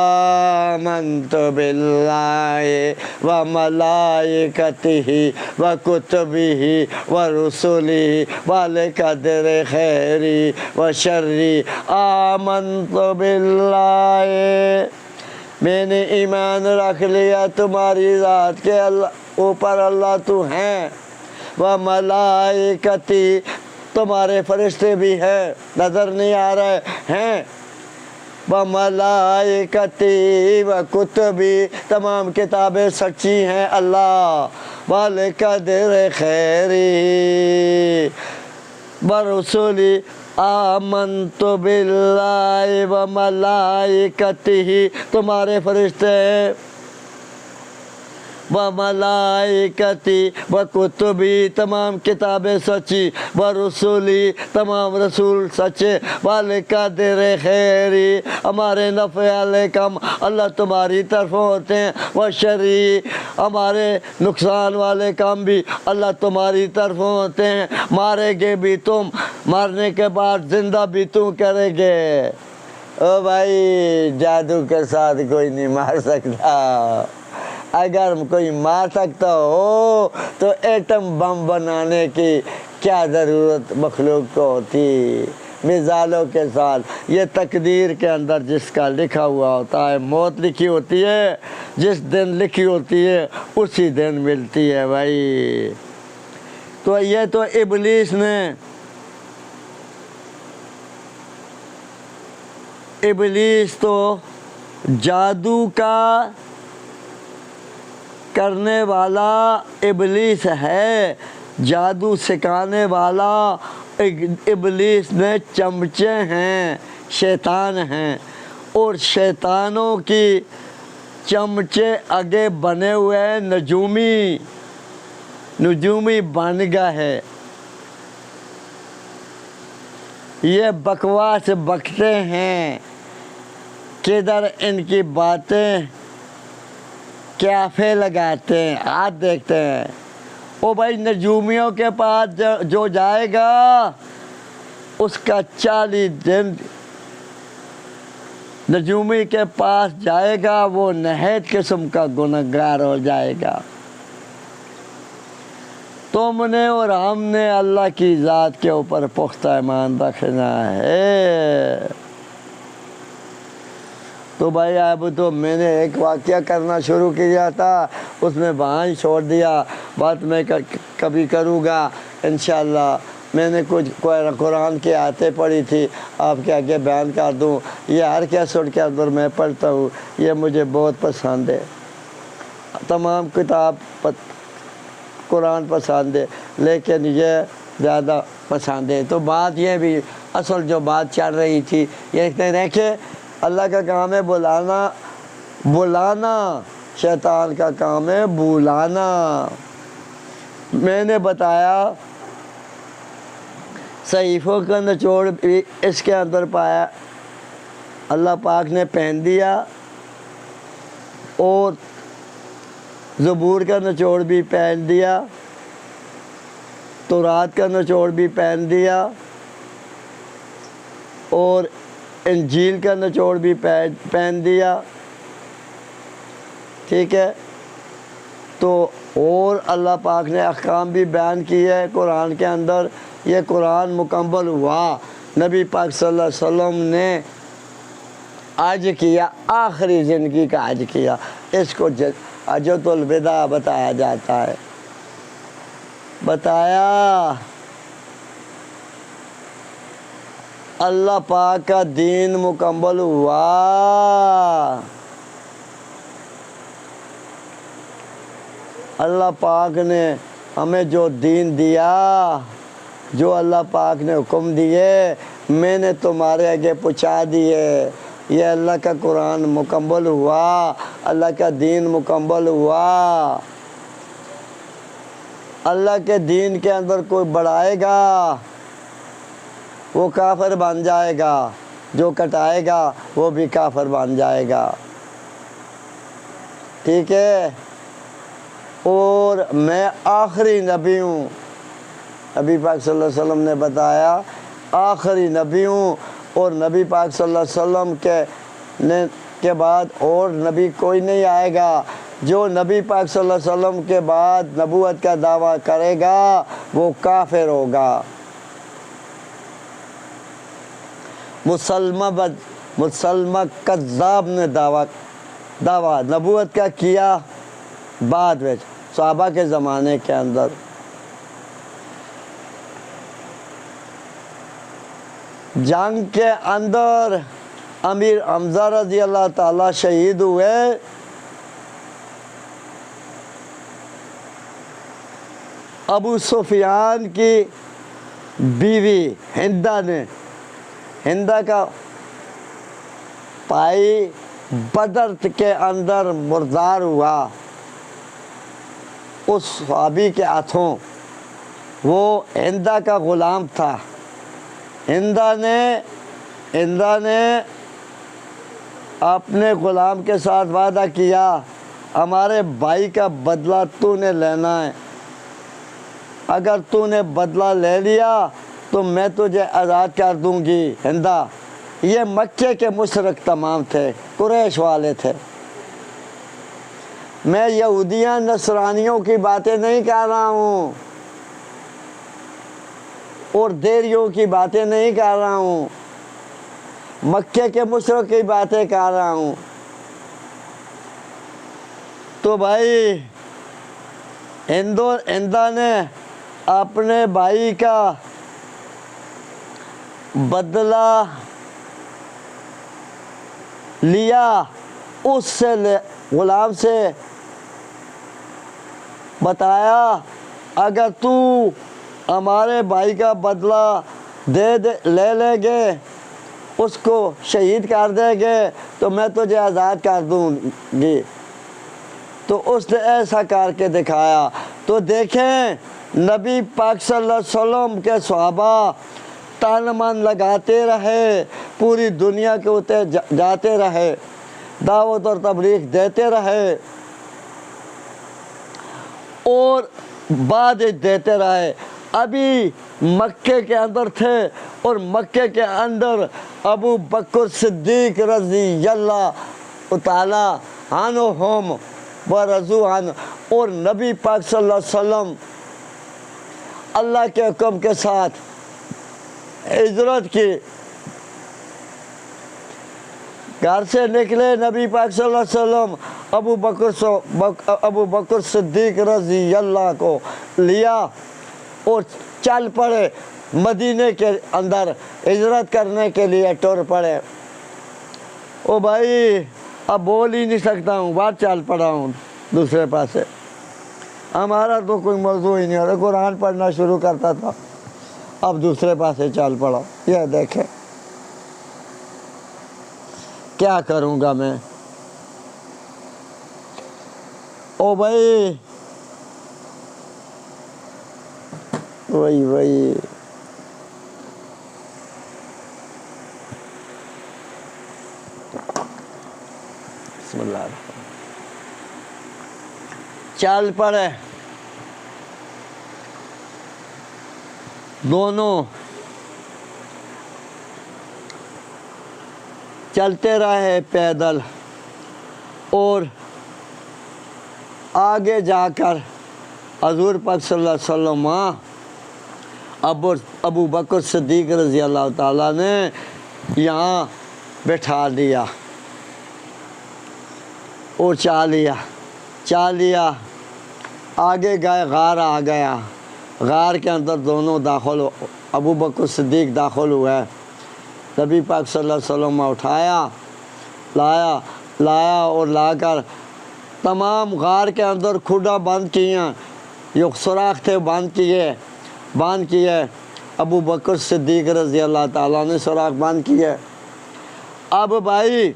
आमन्तु बिल्लाहि व मलाइकतिहि व कुतुबिहि व रुसुलिहि वल क़द्रि खैरि व शर्रि। आमन्तु बिल्लाहि, मैंने ईमान रख लिया तुम्हारी ज़ात के अल्लाह ऊपर, अल्लाह तू हैं। व मलाइकती, तुम्हारे फरिश्ते भी हैं, नज़र नहीं आ रहे हैं। व मलाइकती व कुतुबी, तमाम किताबें सच्ची हैं अल्लाह। वल क़द्रि खैरि व रुसुली। आमन्तु बिल्लाहि व मलाइकतिहि, तुम्हारे फरिश्ते हैं। व मलाइकती व कुतुबी, तमाम किताबें सच्ची। व रसूली, तमाम रसूल सच्चे। वल क़द्रि खैरि, हमारे नफ़े वाले काम अल्लाह तुम्हारी तरफ होते हैं। व शर्रि, हमारे नुकसान वाले काम भी अल्लाह तुम्हारी तरफ होते हैं। मारेंगे भी तुम, मारने के बाद ज़िंदा भी तुम करेंगे। ओ भाई, जादू के साथ कोई नहीं मार सकता। अगर कोई मार सकता हो तो एटम बम बनाने की क्या ज़रूरत मखलूक को होती, मिसालों के साथ। ये तकदीर के अंदर जिसका लिखा हुआ होता है, मौत लिखी होती है, जिस दिन लिखी होती है उसी दिन मिलती है भाई। तो ये तो इब्लीस ने, इब्लीस तो जादू का करने वाला इब्लीस है, जादू सिखाने वाला इब्लीस ने चमचे हैं, शैतान हैं। और शैतानों की चमचे आगे बने हुए हैं नजूमी, नजूमी बन गया है। ये बकवास बकते हैं, किधर इनकी बातें कैफ़े लगाते हैं, हाथ देखते हैं। ओ भाई, नजूमियों के पास जो जाएगा उसका 40 दिन नजूमी के पास जाएगा, वो नहायत किस्म का गुनहगार हो जाएगा। तुमने और हमने अल्लाह की ज़ात के ऊपर पुख्ता ईमान रखना है। तो भाई अब तो मैंने एक वाक़या करना शुरू किया था, उसमें वहाँ ही छोड़ दिया। बात मैं कभी करूँगा इंशाअल्लाह। मैंने कुछ कुरान की आयतें पढ़ी थी, आपके आगे बयान कर दूं। ये हर कैसेट के अंदर मैं पढ़ता हूँ, ये मुझे बहुत पसंद है। तमाम किताब कुरान पसंद है, लेकिन ये ज़्यादा पसंद है। तो बात ये भी असल जो बात चल रही थी, ये देखें, अल्लाह का काम है बुलाना, बुलाना शैतान का काम है बुलाना। मैंने बताया सहीफ़ों का निचोड़ भी इसके अंदर पाया, अल्लाह पाक ने पहन दिया, और ज़बूर का निचोड़ भी पहन दिया, तौरात का निचोड़ भी पहन दिया, और इंजील का निचोड़ भी पहन दिया। ठीक है, तो और अल्लाह पाक ने अहकाम भी बयान किए है कुरान के अंदर। ये कुरान मुकम्मल हुआ, नबी पाक सल्लल्लाहु अलैहि वसल्लम ने आज किया, आखिरी ज़िंदगी का आज किया। इसको हज्जतुल विदा बताया जाता है। बताया अल्लाह पाक का दीन मुकम्मल हुआ। अल्लाह पाक ने हमें जो दीन दिया, जो अल्लाह पाक ने हुक्म दिए, मैंने तुम्हारे आगे पहुँचा दिए। ये अल्लाह का कुरान मुकम्मल हुआ, अल्लाह का दीन मुकम्मल हुआ। अल्लाह के दीन के अंदर कोई बढ़ाएगा वो काफिर बन जाएगा, जो कटाएगा वो भी काफिर बन जाएगा। ठीक है, और मैं आखिरी नबी हूँ, नबी पाक सल्लल्लाहु अलैहि वसल्लम ने बताया आखिरी नबी हूँ, और नबी पाक सल्लल्लाहु अलैहि वसल्लम के बाद और नबी कोई नहीं आएगा। जो नबी पाक सल्लल्लाहु अलैहि वसल्लम के बाद नबूवत का दावा करेगा वो काफिर होगा। मुसलमा कज़्ज़ाब ने दावा नबूवत का किया बाद में सहाबा के ज़माने के अंदर। जंग के अंदर अमीर हमज़ा रज़ी अल्लाह ताला शहीद हुए। अबू सुफियान की बीवी हिंदा का भाई बदर के अंदर मुर्दार हुआ उस सहाबी के हाथों। वो हिंदा का ग़ुलाम था। हिंदा ने अपने ग़ुलाम के साथ वादा किया, हमारे भाई का बदला तूने लेना है, अगर तूने बदला ले लिया तो मैं तुझे आज़ाद कर दूंगी। हिंदा, ये मक्के के मुशरिक तमाम थे, कुरैश वाले थे। मैं यहूदियों नसरानियों की बातें नहीं कर रहा हूँ और देरियों की बातें नहीं कर रहा हूँ, मक्के के मुशरिक की बातें कर रहा हूँ। तो भाई हिंदा ने अपने भाई का बदला लिया, उससे ग़ुलाम से बताया, अगर तू हमारे भाई का बदला ले लेंगे, उसको शहीद कर देंगे तो मैं तुझे आज़ाद कर दूंगी। तो उसने ऐसा करके दिखाया। तो देखें, नबी पाक सल्लल्लाहु अलैहि वसल्लम के सहाबा तन मन लगाते रहे, पूरी दुनिया के ऊपर जाते रहे, दावत और तबलीग देते रहे और बाद देते रहे। अभी मक्के के अंदर थे और मक्के के अंदर अबू बकर सिद्दीक रज़ी अल्लाह ताला अन्हु व रज़ू अन्हु और नबी पाक सल्लल्लाहु अलैहि वसल्लम अल्लाह के हुक्म के साथ हिजरत की, घर से निकले। नबी पाक सल्लल्लाहु अलैहि वसल्लम अबू बकर सिद्दीक रज़ी अल्लाह को लिया और चल पड़े मदीने के अंदर हिजरत करने के लिए टुर पड़े। ओ भाई अब बोल ही नहीं सकता हूँ, बाहर चल पड़ा हूँ दूसरे पासे। हमारा तो कोई मौजू ही नहीं हो रहा, कुरान पढ़ना शुरू करता था, अब दूसरे पासे चल पड़ा। यह देखे क्या करूँगा मैं। ओ भाई वही बिस्मिल्लाह चल पड़े। दोनों चलते रहे पैदल और आगे जाकर हजूर पाक सल्लल्लाहु अलैहि वसल्लम अबू बकर सिद्दीक़ रज़ी अल्लाह ताला ने यहाँ बैठा दिया और चा लिया। आगे गए, गार आ गया। गार के अंदर दोनों दाखिल, अबू बकर सिद्दीक़ दाखिल हुए। नबी पाक सल्लल्लाहु अलैहि वसल्लम उठाया, लाया और लाकर तमाम गार के अंदर खुदा बंद किए, जो सुराख थे बंद किए। अबू बकर सिद्दीक़ रज़ी अल्लाह ताला ने सुराख बंद किए। अब भाई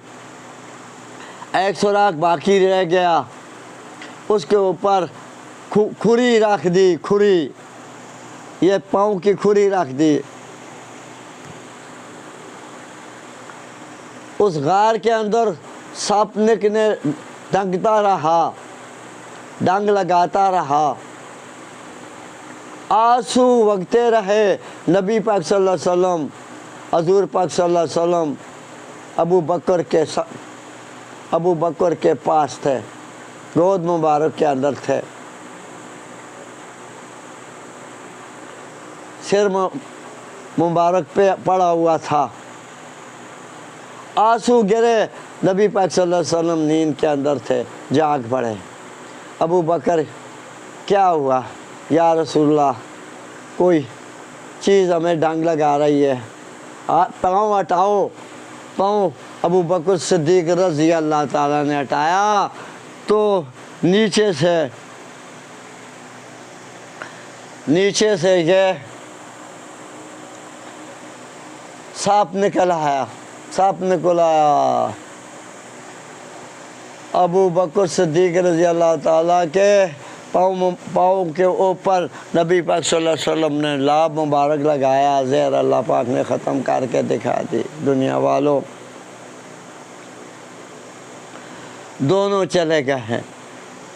एक सुराख बाकी रह गया, उसके ऊपर खुरी रख दी, खुरी, ये पाँव की खुरी रख दी। उस गार के अंदर सांप निकने डंगता रहा, डंग लगाता रहा, आंसू वगते रहे। नबी पाक सल्लल्लाहु अलैहि वसल्लम, हजूर पाक सल्लल्लाहु अलैहि वसल्लम अबू बकर के पास थे, गोद मुबारक के अंदर थे। सिर मुबारक पे पड़ा हुआ था, आंसू गिरे। नबी पाक सल्लल्लाहु अलैहि वसल्लम नींद के अंदर थे, जाग पड़े। अबू बकर क्या हुआ या रसूलल्लाह, कोई चीज़ हमें डंग लगा रही है, पाँव हटाओ, पाँव। अबू बकर सिद्दीक़ रज़ी अल्लाह ताला ने हटाया तो नीचे से ये सांप निकल आया। अबू बकर सिद्दीक़ रज़ी अल्लाह ताला के पाँव के ऊपर नबी पाक सल्लल्लाहु अलैहि वसल्लम ने लाभ मुबारक लगाया। ज़हर अल्लाह पाक ने ख़त्म करके दिखा दी। दुनिया वालों, दोनों चले गए हैं।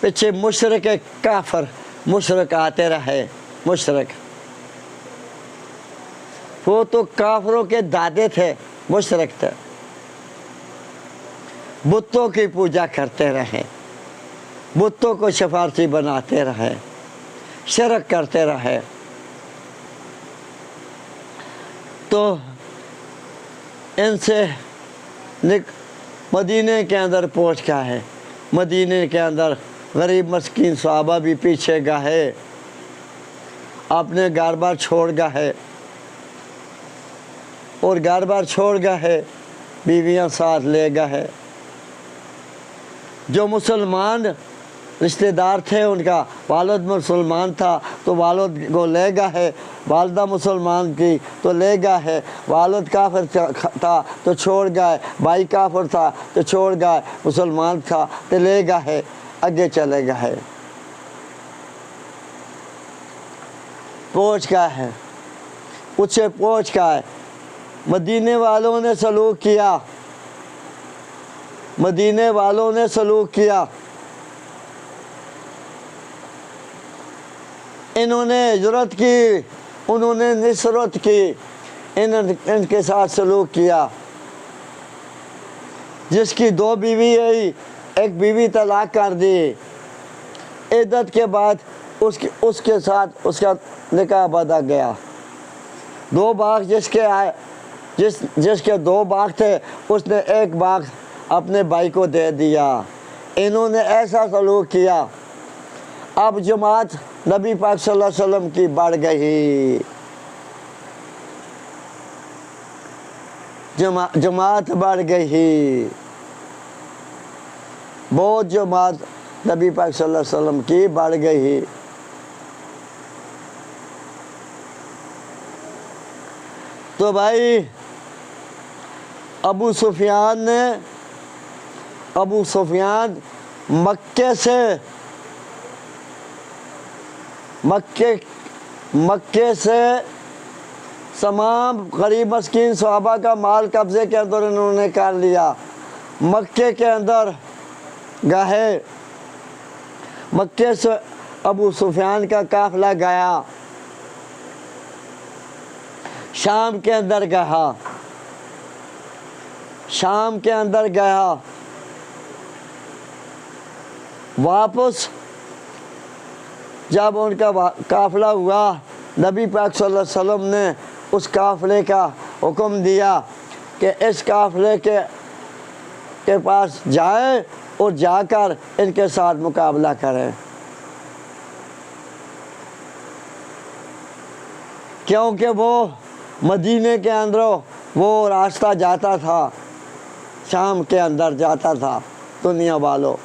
पीछे मुशरिक काफिर मुशरिक आते रहे। मुशरिक वो तो काफिरों के दादे थे, मुशरिक थे, बुतों की पूजा करते रहे, बुतों को सिफारशी बनाते रहे, शिरक करते रहे। तो इनसे मदीने के अंदर पहुँच गया है। मदीने के अंदर गरीब मस्कीन सहाबा भी पीछे गए, अपने घर बार छोड़ गए और घर बार छोड़ गए, बीवियां साथ ले गए। जो मुसलमान रिश्तेदार थे, उनका वालिद मुसलमान था तो वालिद को ले गए, वालदा मुसलमान की तो ले गए, वालिद काफिर था तो छोड़ गए, भाई काफिर था तो छोड़ गए, मुसलमान था तो ले गए, आगे चले गए। पहुँच गए हैं, उससे पहुँच गए। मदीने वालों ने सलूक किया, मदीने वालों ने सलूक किया। इन्होंने हिजरत की, उन्होंने निसरत की, इनके साथ सलूक किया। जिसकी दो बीवी आई, एक बीवी तलाक कर दी, इद्दत के बाद उसके साथ उसका निकाह बदल गया। दो बाग जिसके दो बाग थे, उसने एक बाग अपने भाई को दे दिया। इन्होंने ऐसा सलूक किया। अब जमात नबी पाक सल्लल्लाहु अलैहि वसल्लम की बढ़ गई। जमात बढ़ गई, बहुत जमात नबी पाक सल्लल्लाहु अलैहि वसल्लम की बढ़ गई। तो भाई अबू सुफियान मक्के से तमाम गरीब मस्कीन सहाबा का माल कब्जे के अंदर इन्होंने कर लिया। मक्के के अंदर गए, मक्के से अबू सुफियान का काफिला गया, शाम के अंदर गया, वापस जब उनका काफिला हुआ, नबी पाक सल्लल्लाहु अलैहि वसल्लम ने उस काफिले का हुक्म दिया कि इस काफिले के पास जाए और जाकर इनके साथ मुकाबला करें, क्योंकि वो मदीने के अंदर वो रास्ता जाता था, शाम के अंदर जाता था। दुनिया वालों,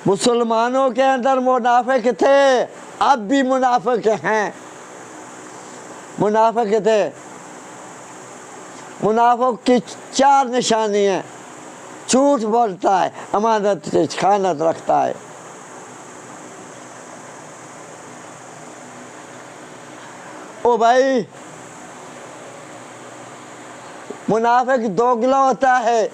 मुसलमानों के अंदर मुनाफिक थे, अब भी मुनाफिक हैं, मुनाफिक थे। मुनाफिक की 4 निशानी हैं: झूठ बोलता है, अमानत खानत रखता है, ओ भाई मुनाफिक दोगला होता है,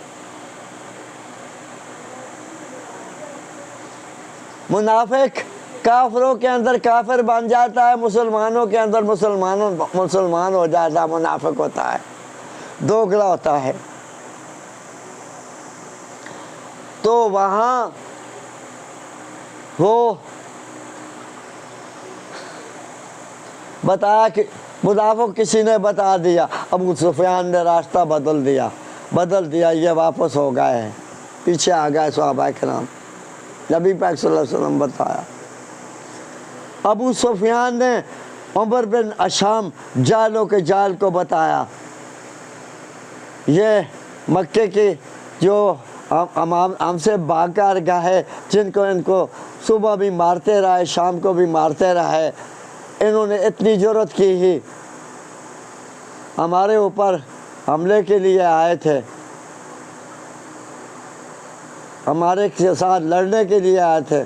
मुनाफिक काफिरों के अंदर काफिर बन जाता है, मुसलमानों के अंदर मुसलमान हो जाता है, मुनाफिक होता है, दोगला होता है। तो वहाँ वो बताया कि मुनाफिक किसी ने बता दिया, अबू सुफियान ने रास्ता बदल दिया, ये वापस हो गए हैं, पीछे आ गए सहाबा किराम। नबी पाक सल्लल्लाहु अलैहि वसल्लम बताया। अबू सुफियान ने उमर बिन अशाम जालों के जाल को बताया, ये मक्के की जो हमसे भाग कर गए, जिनको इनको सुबह भी मारते रहे, शाम को भी मारते रहे, इन्होंने इतनी ज़रूरत की ही हमारे ऊपर हमले के लिए आए थे, हमारे के साथ लड़ने के लिए आए थे,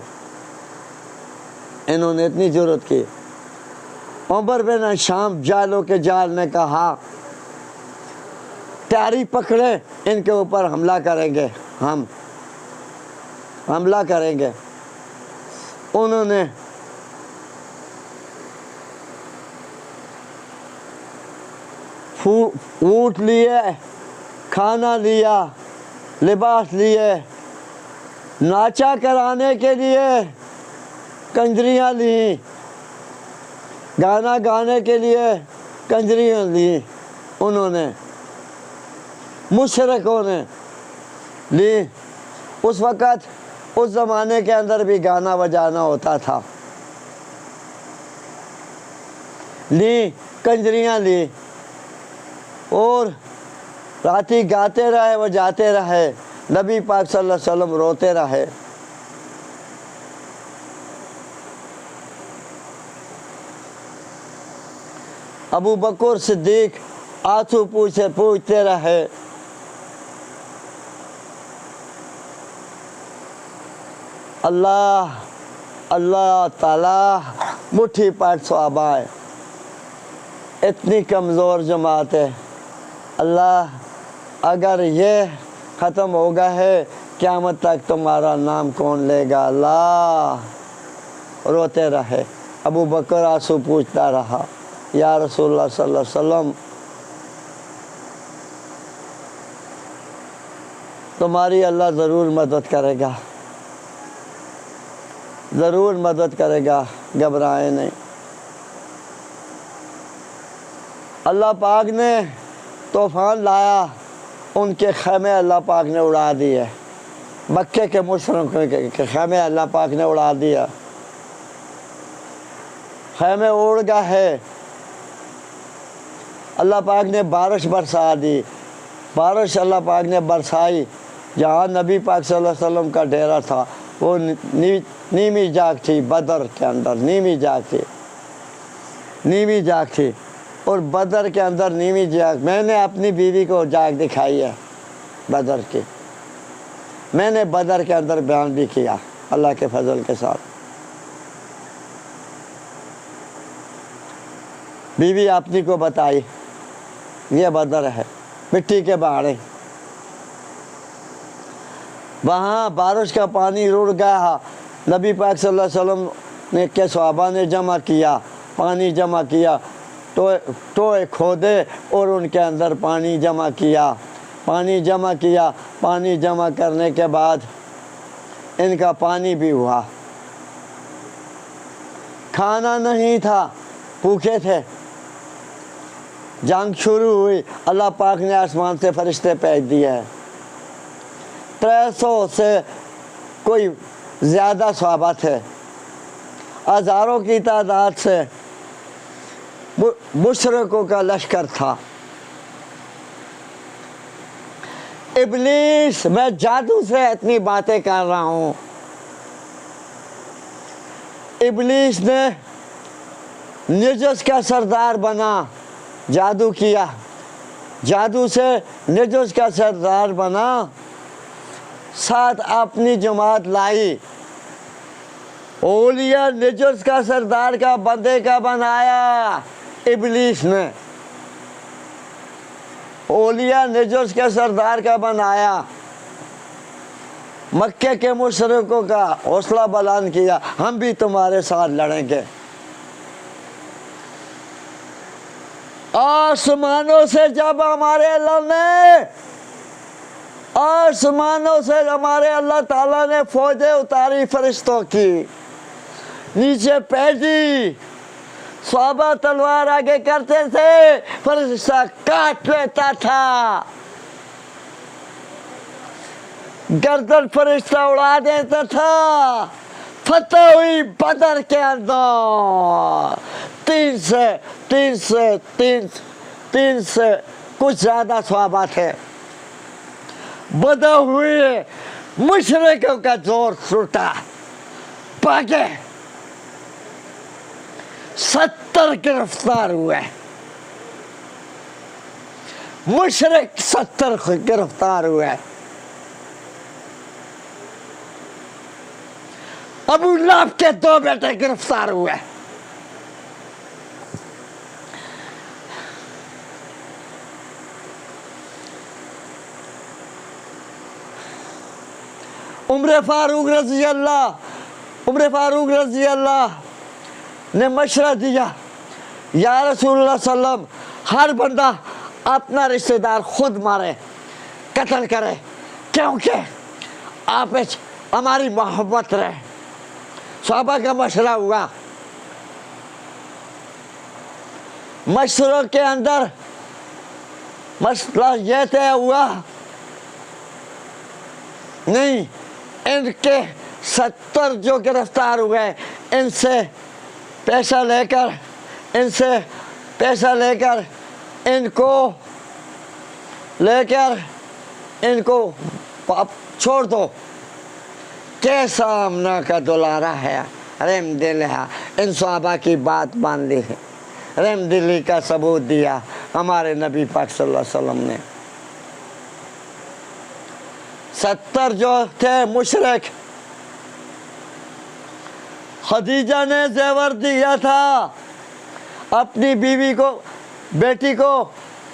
इन्होंने इतनी ज़रूरत की। उमर बिन शाम जालों के जाल ने कहा, तैयारी पकड़े, इनके ऊपर हमला करेंगे, हम हमला करेंगे। उन्होंने ऊँट लिए, खाना लिया, लिबास लिए, नाचा कराने के लिए कंजरियाँ ली, गाना गाने के लिए कंजरियाँ ली, उन्होंने मुशरिकों ने ली। उस वक़्त उस ज़माने के अंदर भी गाना बजाना होता था, ली कंजरियाँ ली और राती गाते रहे, बजाते रहे, नबी पाक सल्लल्लाहु अलैहि वसल्लम रोते रहे। अबू बकर सिद्दीक आंसू पूछते रहे। अल्लाह ताला मुट्ठी पर सहाबा है, इतनी कमज़ोर जमात है। अल्लाह अगर ये ख़त्म हो गया है, क़यामत तक तुम्हारा नाम कौन लेगा। अल्लाह रोते रहे। अबू बकर आंसू पूछता रहा, या रसूलुल्लाह सल्लल्लाहु अलैहि वसल्लम, तुम्हारी अल्लाह ज़रूर मदद करेगा, ज़रूर मदद करेगा, घबराए नहीं। अल्लाह पाक ने तूफ़ान लाया, उनके खैमे अल्लाह पाक ने उड़ा दिए, मक्के के मुशरिकों के खैमे अल्लाह पाक ने उड़ा दिया, खैमे उड़ गए। अल्लाह पाक ने बारिश बरसा दी। बारिश अल्लाह पाक ने बरसाई। जहाँ नबी पाक सल्लल्लाहु अलैहि वसल्लम का डेरा था वो नीमी जाग थी, बदर के अंदर नीमी जाग थी, नीमी जाग थी। और बदर के अंदर नीमी जाग, मैंने अपनी बीवी को जाग दिखाई है बदर की, मैंने बदर के अंदर बयान भी किया अल्लाह के फजल के साथ। बीवी अपनी को बताई ये बदर है, मिट्टी के बाड़े, वहाँ बारिश का पानी रुड़ गया। नबी पाक सल्लल्लाहु अलैहि वसल्लम ने के सहाबा ने जमा किया, पानी जमा किया, टोए खोदे और उनके अंदर पानी जमा किया, पानी जमा किया। पानी जमा करने के बाद इनका पानी भी हुआ। खाना नहीं था, भूखे थे। जंग शुरू हुई, अल्लाह पाक ने आसमान से फरिश्ते भेज दिए हैं। 300 से कोई ज़्यादा सहाबा थे, हज़ारों की तादाद से मुशरिकों का लश्कर था। इब्लीस, मैं जादू से इतनी बातें कर रहा हूँ, इब्लीस ने निजस का सरदार बना, जादू किया, जादू से निजस का सरदार बना, साथ अपनी जमात लाई। ओलिया निजस का सरदार का बंदे का बनाया इब्लीस ने, ओलिया निजस के सरदार का बनाया। मक्के के मुशरिकों का हौसला बुलंद किया, हम भी तुम्हारे साथ लड़ेंगे। आसमानों से जब हमारे अल्लाह ने, आसमानों से हमारे अल्लाह ताला ने फौजें उतारी फरिश्तों की, नीचे भेजी, सहाबा तलवार आगे करते थे, फरिश्ता काट लेता था, गर्दन फरिश्ता उड़ा देता था। फतह हुई बदर के अंदर। तीन से कुछ ज्यादा सहाबा थे। बदर हुए, मुशरिकों का जोर छूटा, भागे। 70 गिरफ्तार हुए, मुशरिक 70 गिरफ्तार हुए। अबू लहब के 2 बेटे गिरफ्तार हुए। उमर फारूक रज़ी अल्लाह ने मशवरा दिया, या रसूलुल्लाह सल्लम, हर बंदा अपना रिश्तेदार खुद मारे, कत्ल करे, क्योंकि आप हमारी मोहब्बत रहे। सहाबा का मशवरा हुआ। मशवरों के अंदर मसला यह तय हुआ, नहीं, इनके 70 जो गिरफ्तार हुए, इनसे पैसा लेकर इनको छोड़ दो। कैसा आमना का दुलारा है, रहम दिल है। इन सहाबा की बात मान ली है, रहम दिली का सबूत दिया हमारे नबी पाक सल्लल्लाहु अलैहि वसल्लम ने। 70 जो थे मुशरिक, खदीजा ने जेवर दिया था, अपनी बीवी को, बेटी को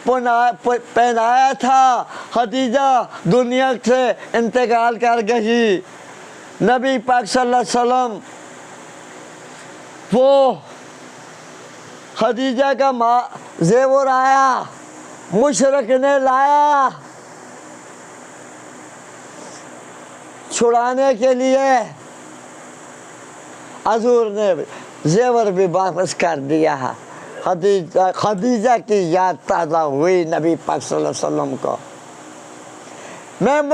पहनाया था। खदीजा दुनिया से इंतकाल कर गई। नबी पाक सल्लल्लाहु अलैहि वसल्लम, वो खदीजा का जेवर आया, मुशरिक ने लाया छुड़ाने के लिए। हजूर ने जेवर भी वापस कर दिया। खदीजा की याद ताज़ा हुई नबी पाक सल्लल्लाहु अलैहि वसल्लम को। मैं